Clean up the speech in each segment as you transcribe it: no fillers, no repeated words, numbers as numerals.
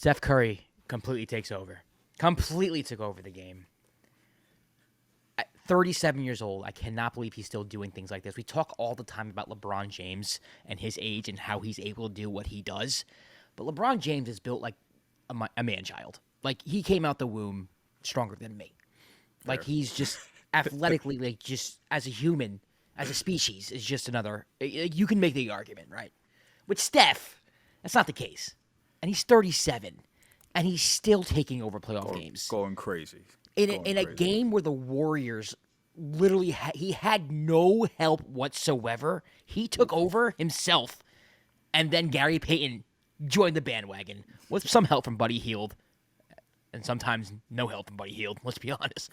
Steph Curry completely takes over. Completely took over the game. At 37 years old, I cannot believe he's still doing things like this. We talk all the time about LeBron James and his age and how he's able to do what he does. But LeBron James is built like a man-child. Like, he came out the womb stronger than me. Like, he's just athletically, like, just as a human, as a species, is just another. You can make the argument, right? With Steph, that's not the case. And he's 37, and he's still taking over playoff games. Going crazy. In a game where the Warriors literally he had no help whatsoever, he took over himself, and then Gary Payton joined the bandwagon with some help from Buddy Hield, and sometimes no help from Buddy Hield. Let's be honest.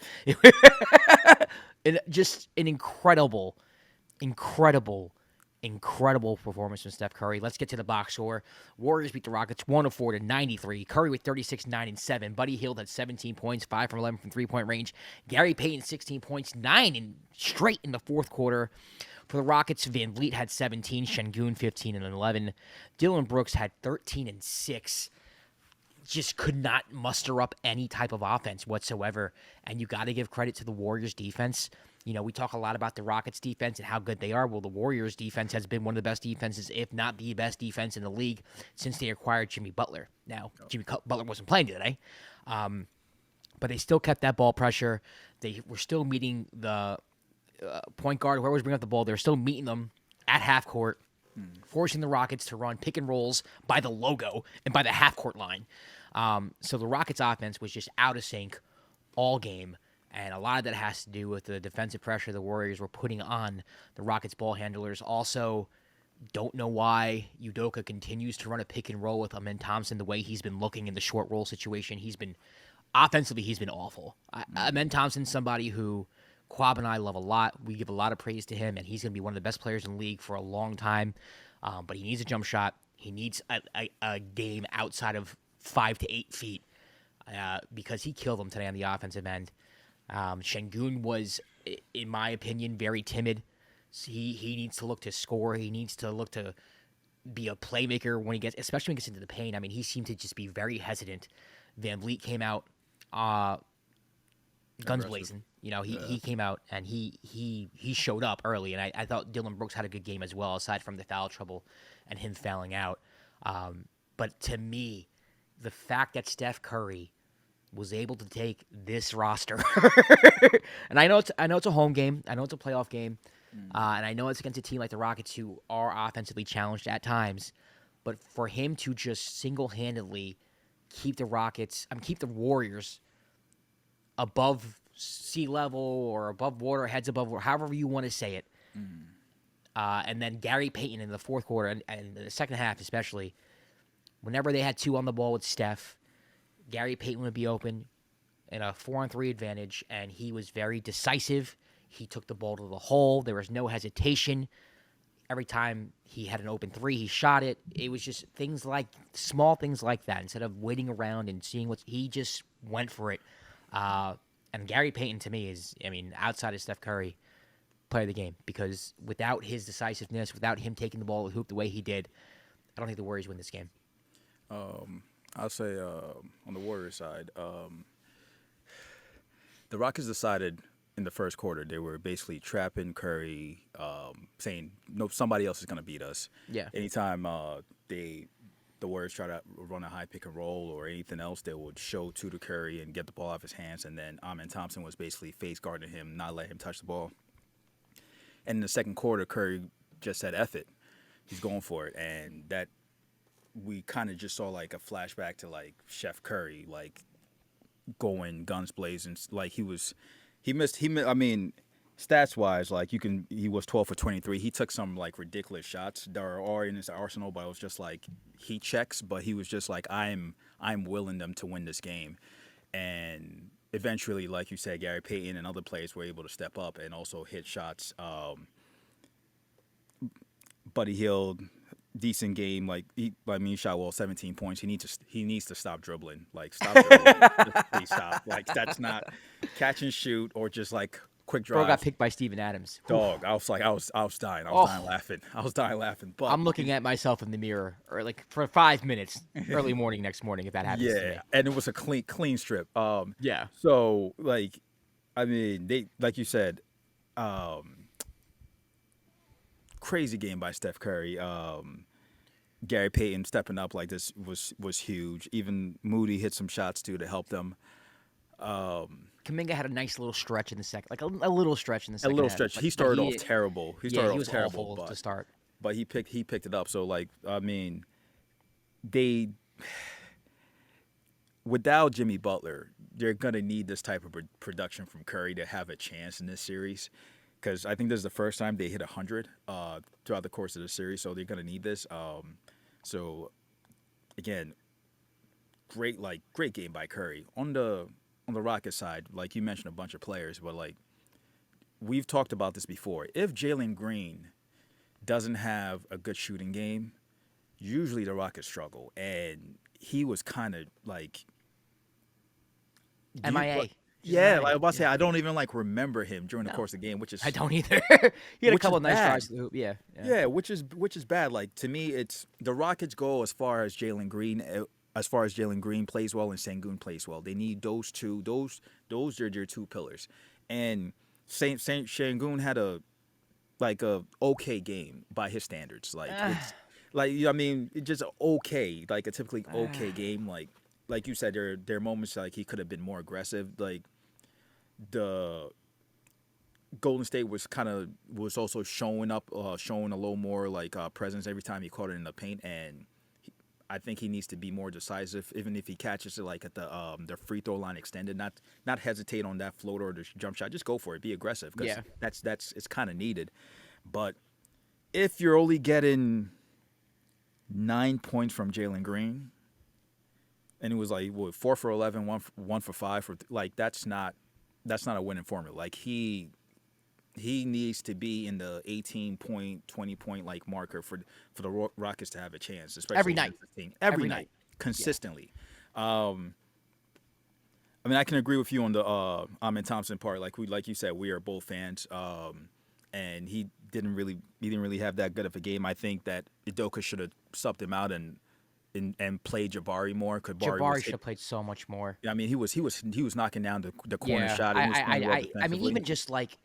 And just an incredible performance from Steph Curry. Let's get to the box score. Warriors beat the Rockets 104-93. Curry with 36, 9, and 7. Buddy Hield had 17 points, 5 from 11 from three-point range. Gary Payton 16 points, 9 straight in the fourth quarter. For the Rockets, Van Vliet had 17, Şengün 15 and 11. Dillon Brooks had 13 and 6. Just could not muster up any type of offense whatsoever. And you got to give credit to the Warriors defense. You know, we talk a lot about the Rockets defense and how good they are. Well, the Warriors defense has been one of the best defenses, if not the best defense in the league since they acquired Jimmy Butler. Now, Jimmy Butler wasn't playing today, but they still kept that ball pressure. They were still meeting the point guard, whoever was bringing up the ball. They were still meeting them at half court, forcing the Rockets to run pick and rolls by the logo and by the half court line. So the Rockets offense was just out of sync all game. And a lot of that has to do with the defensive pressure the Warriors were putting on the Rockets ball handlers. Also, don't know why Udoka continues to run a pick and roll with Amen Thompson the way he's been looking in the short roll situation. Offensively, he's been awful. Amen Thompson's somebody who Kwab and I love a lot. We give a lot of praise to him, and he's going to be one of the best players in the league for a long time. But he needs a jump shot. He needs a game outside of 5 to 8 feet because he killed them today on the offensive end. Şengün was, in my opinion, very timid. He needs to look to score. He needs to look to be a playmaker especially when he gets into the paint. I mean, he seemed to just be very hesitant. Van Vliet came out guns blazing. You know, he came out and he showed up early, and I thought Dillon Brooks had a good game as well, aside from the foul trouble and him fouling out. But to me, the fact that Steph Curry was able to take this roster, and I know it's a home game, I know it's a playoff game, and I know it's against a team like the Rockets who are offensively challenged at times, but for him to just single-handedly keep the Warriors above sea level or above water, heads above water, however you want to say it, and then Gary Payton in the fourth quarter and in the second half especially, whenever they had two on the ball with Steph, Gary Payton would be open in a 4-on-3 advantage, and he was very decisive. He took the ball to the hole. There was no hesitation. Every time he had an open three, he shot it. It was just small things like that. Instead of waiting around and seeing he just went for it. And Gary Payton, to me, is, outside of Steph Curry, player of the game. Because without his decisiveness, without him taking the ball to the hoop the way he did, I don't think the Warriors win this game. I'll say on the Warriors side, the Rockets decided in the first quarter they were basically trapping Curry, saying no, somebody else is going to beat us. Yeah. Anytime the Warriors try to run a high pick and roll or anything else, they would show to Curry and get the ball off his hands, and then Amen Thompson was basically face guarding him, not let him touch the ball. And in the second quarter, Curry just said, "F it," he's going for it, and that. We kind of just saw like a flashback to like Chef Curry, like going guns blazing. Like he missed. I mean, stats wise, like he was 12 for 23. He took some like ridiculous shots that are already in his arsenal, but it was just like he checks. But he was just like, I'm willing them to win this game, and eventually, like you said, Gary Payton and other players were able to step up and also hit shots. Buddy Hield. Decent game, he shot 17 points. He needs to stop dribbling. Like stop dribbling. Please stop. Like that's not catch and shoot or just like quick Bro got drive. picked by Steven Adams. Oof. Dog, I was dying. I was dying Oh, laughing. I was dying laughing. But I'm looking at myself in the mirror, or like for 5 minutes, early morning next morning, if that happens to yeah, me. and it was a clean strip. Yeah. So like, I mean, they like you said, um, crazy game by Steph Curry. Gary Payton stepping up like this was huge. Even Moody hit some shots too to help them. Kaminga had a nice little stretch in the second, like a little stretch in the A second little half. stretch. But He but started off he, terrible. He yeah, started he off was terrible, awful to start. but he picked it up. So like, I mean, they without Jimmy Butler, they're gonna need this type of production from Curry to have a chance in this series. Because I think this is the first time they hit 100 throughout the course of the series, so they're gonna need this. So again, great game by Curry on the Rockets side. Like you mentioned, a bunch of players, but like we've talked about this before. If Jalen Green doesn't have a good shooting game, usually the Rockets struggle, and he was kind of like do you, MIA. Just yeah, like I MIA. was about to say, Yeah. I don't even like remember him during the No, course of the game, I don't either. He had a which is couple of nice bad. drives to the hoop. Yeah. Yeah. Yeah, which is bad. Like to me, it's the Rockets' goal as far as Jalen Green. As far as Jalen Green plays well and Sengun plays well, they need those two. Those are their two pillars. And Saint Sengun had a okay game by his standards. Like it's like I mean, it's just okay, like a typically okay game. Like you said, there are moments like he could have been more aggressive. Like the Golden State was also showing up, showing a little more like presence every time he caught it in the paint, and I think he needs to be more decisive, even if he catches it like at the free throw line extended, not hesitate on that floater or the jump shot, just go for it, be aggressive because Yeah. that's it's kind of needed. But if you're only getting 9 points from Jalen Green, and it was like what 4 for 11, one for five for like that's not a winning formula. Like he needs to be in the 18 point, 20 point like marker for the Rockets to have a chance, Every especially night. against this team. Every Every night. night, consistently. I mean, I can agree with you on the Amin Thompson part. Like you said, we are both fans. And he didn't really have that good of a game. I think that Udoka should have subbed him out and played Jabari more. Because Jabari should have played so much more. I mean, he was knocking down the corner Yeah. shot, and he was playing well I mean, defensively. even just like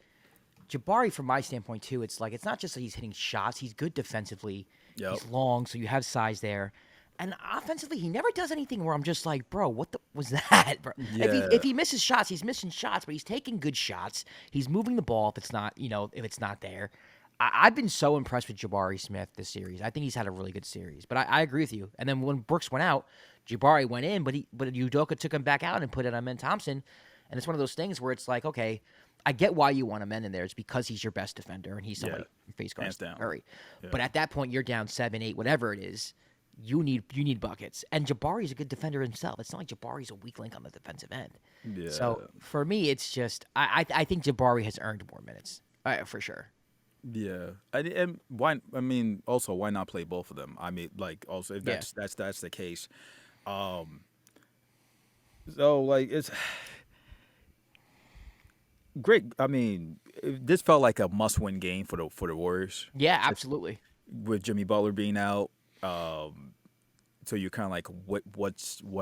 Jabari, from my standpoint too, it's like it's not just that he's hitting shots; he's good defensively. Yep. He's long, so you have size there. And offensively, he never does anything where I'm just like, bro, what the was that, bro? Yeah. If he misses shots, he's missing shots, but he's taking good shots. He's moving the ball if it's not, if it's not there. I've been so impressed with Jabari Smith this series. I think he's had a really good series. But I agree with you. And then when Brooks went out, Jabari went in, but Udoka took him back out and put it on Ben Thompson. And it's one of those things where it's like, okay, I get why you want him in there. It's because he's your best defender and he's somebody who face guards hands down. Curry. Yeah. But at that point, you're down 7, 8, whatever it is. You need buckets. And Jabari's a good defender himself. It's not like Jabari's a weak link on the defensive end. Yeah. So for me, it's just I think Jabari has earned more minutes for sure. Yeah, and why? I mean, also why not play both of them? I mean, like also if Yeah. that's the case. So like it's great. I mean, this felt like a must-win game for the Warriors Yeah, absolutely. with Jimmy Butler being out. So you're kind of like,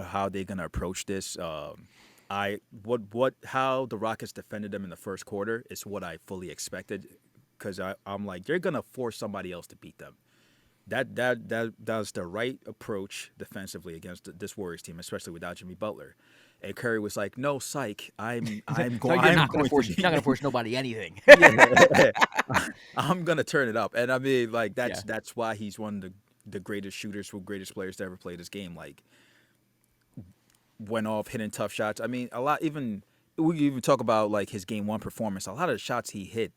how they gonna approach this? How the Rockets defended them in the first quarter is what I fully expected, because I'm like they're gonna force somebody else to beat them. That's the right approach defensively against this Warriors team, especially without Jimmy Butler. And Curry was like, "No, psych, I'm No, going. you're I'm not going gonna force. to You're not gonna force nobody anything. yeah. I'm gonna turn it up." And I mean, like Yeah. that's why he's one of the greatest shooters, greatest players to ever play this game. Like, went off hitting tough shots. I mean, a lot. Even we even talk about like his game one performance. A lot of the shots he hit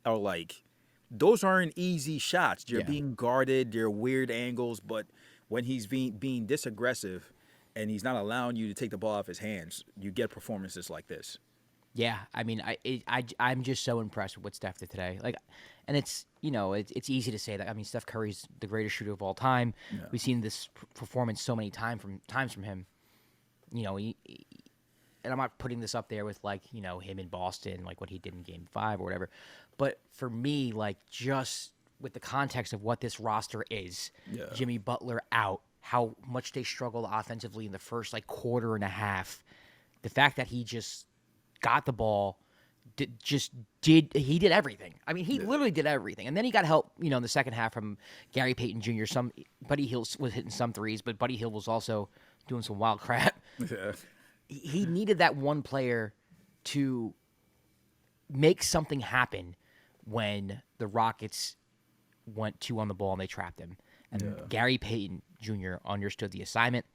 are like those aren't easy shots. They're Yeah. being guarded. They're weird angles. But when he's being this aggressive and he's not allowing you to take the ball off his hands, you get performances like this. Yeah, I mean, I'm just so impressed with what Steph did today. Like, and it's it's easy to say that. I mean, Steph Curry's the greatest shooter of all time. Yeah. We've seen this performance so many times from him. You know, and I'm not putting this up there with like him in Boston, like what he did in Game 5 or whatever. But for me, like just with the context of what this roster is, Jimmy Butler out, how much they struggled offensively in the first like quarter and a half, the fact that he just got the ball. He did everything. I mean, he literally did everything. And then he got help, in the second half from Gary Payton Jr. Buddy Hill was hitting some threes, but Buddy Hill was also doing some wild crap. Yeah. He needed that one player to make something happen when the Rockets went 2 on the ball and they trapped him. And Gary Payton Jr. understood the assignment.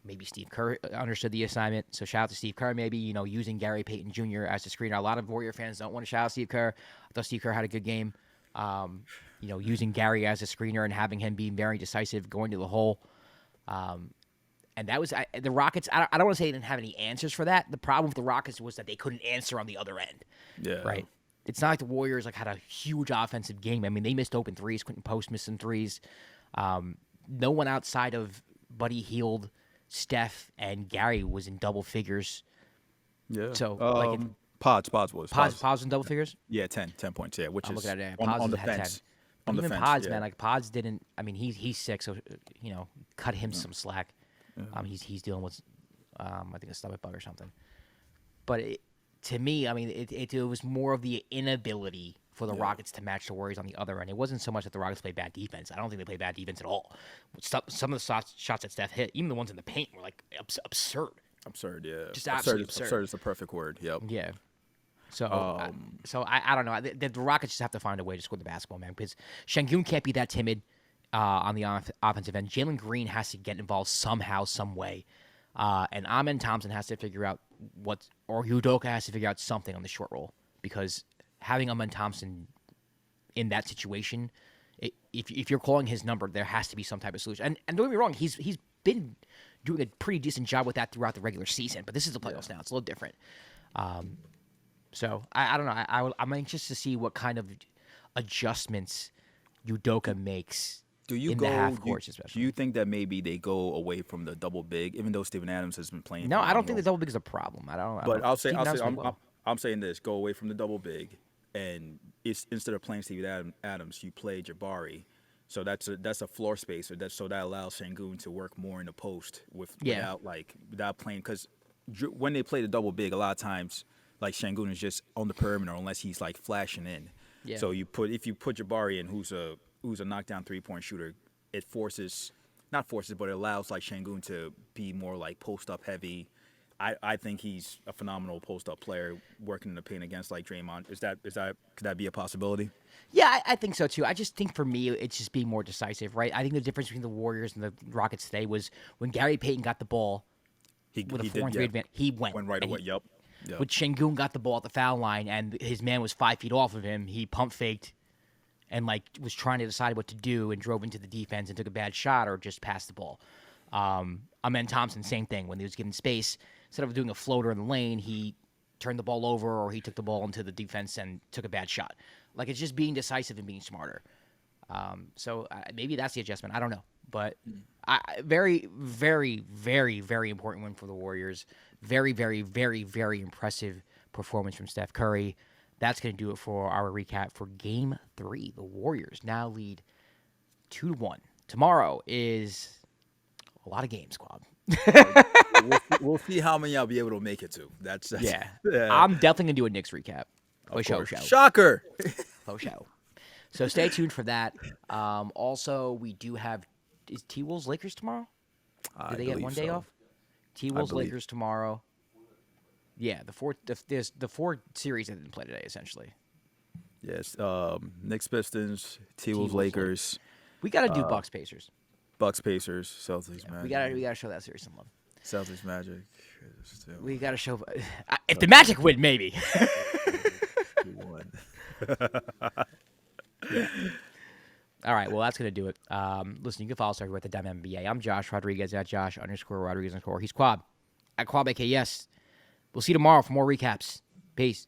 Maybe Steve Kerr understood the assignment. So shout out to Steve Kerr, maybe, using Gary Payton Jr. as a screener. A lot of Warrior fans don't want to shout out Steve Kerr. I thought Steve Kerr had a good game. Using Gary as a screener and having him be very decisive, going to the hole. And that was the Rockets. I don't want to say they didn't have any answers for that. The problem with the Rockets was that they couldn't answer on the other end. Yeah. Right. It's not like the Warriors had a huge offensive game. I mean, they missed open threes. Quentin Post missed some threes. No one outside of Buddy Hield, Steph, and Gary was in double figures. Yeah. So Pods Pods in double figures. Yeah, 10 points. Yeah, which I'm is looking at it. on Pods the had 10. fence. But On the even fence, Pods, yeah. man, like Pods didn't. I mean, he's sick, so cut him some slack. He's dealing with, I think a stomach bug or something. But to me, I mean, it was more of the inability for the Rockets to match the Warriors on the other end. It wasn't so much that the Rockets played bad defense. I don't think they played bad defense at all. Some of the shots that Steph hit, even the ones in the paint, were like absurd. Absurd, yeah. Just absolutely absurd. Absurd is the perfect word. Yep. Yeah. So, I don't know. The Rockets just have to find a way to score the basketball, man, because Şengün can't be that timid on the offensive end. Jalen Green has to get involved somehow, some way. And Amen Thompson has to figure out or Udoka has to figure out something on the short roll, because having Amen Thompson in that situation, if you're calling his number, there has to be some type of solution. And don't get me wrong, he's been doing a pretty decent job with that throughout the regular season, but this is the playoffs now. It's a little different. So I don't know. I'm anxious to see what kind of adjustments Udoka makes in the half courts, especially. Do you think that maybe they go away from the double big, even though Steven Adams has been playing? No, I don't think the double big is a problem. I'm saying this: go away from the double big, and instead of playing Steven Adams, you play Jabari. So that's a floor spacer. So that allows Şengün to work more in the post without playing, because when they play the double big, a lot of times like Şengün is just on the perimeter unless he's like flashing in. Yeah. So if you put Jabari in, who's a knockdown 3-point shooter, it allows like Şengün to be more like post up heavy. I think he's a phenomenal post up player working in the paint against like Draymond. Could that be a possibility? Yeah, I think so too. I just think for me, it's just being more decisive, right? I think the difference between the Warriors and the Rockets today was when Gary Payton got the ball with a 4-3 advantage, he went right away. Yep. When Şengün got the ball at the foul line and his man was 5 feet off of him, he pump faked and like was trying to decide what to do and drove into the defense and took a bad shot or just passed the ball. Amen Thompson, same thing. When he was given space, instead of doing a floater in the lane, he turned the ball over or he took the ball into the defense and took a bad shot. Like, it's just being decisive and being smarter. So maybe that's the adjustment. I don't know. But very, very, very, very important win for the Warriors. Very, very, very, very impressive performance from Steph Curry. That's going to do it for our recap for Game 3. The Warriors now lead 2-1. Tomorrow is a lot of games, Kwab. We'll see how many I'll be able to make it to. That's yeah. I'm definitely going to do a Knicks recap. For show. Shocker. For show. So stay tuned for that. Also, we do have – is T-Wolves Lakers tomorrow? Do they get one day off? T-Wolves Lakers tomorrow. Yeah, the four series that didn't play today, essentially. Yes, Knicks Pistons, T-Wolves Lakers. We got to do Bucks Pacers. Bucks Pacers, Celtics Magic. We gotta show that series some love. Celtics Magic. We gotta show if the Magic win, maybe. Yeah. All right, well, that's going to do it. Listen, you can follow us everywhere at the NBA. I'm Josh Rodriguez at Josh_Rodriguez_. He's Kwab at Kwab AKS. We'll see you tomorrow for more recaps. Peace.